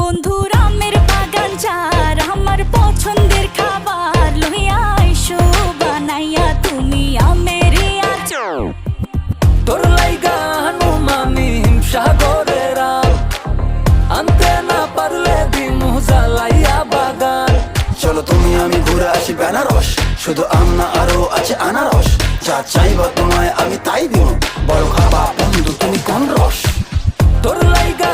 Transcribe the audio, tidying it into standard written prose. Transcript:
বন্ধুর আমের বাগান চার আমার পছন্দের খাবার লইয়া আইসো বানাইয়া তুমি আমের আচার। তোর লাইগা হানুমামি হিমসাগরের আম, আনতে না পারলে দিমু জ্বালাইয়া বাগান। চলো তুমি আমি ঘুরে আসি বেনারস, শুধু আম না আরো আছে আনারস। যা চাইবা তোমায় আমি তাই দিব, বড় খাবা বন্ধু তুমি কোন রস। তোর লাইগা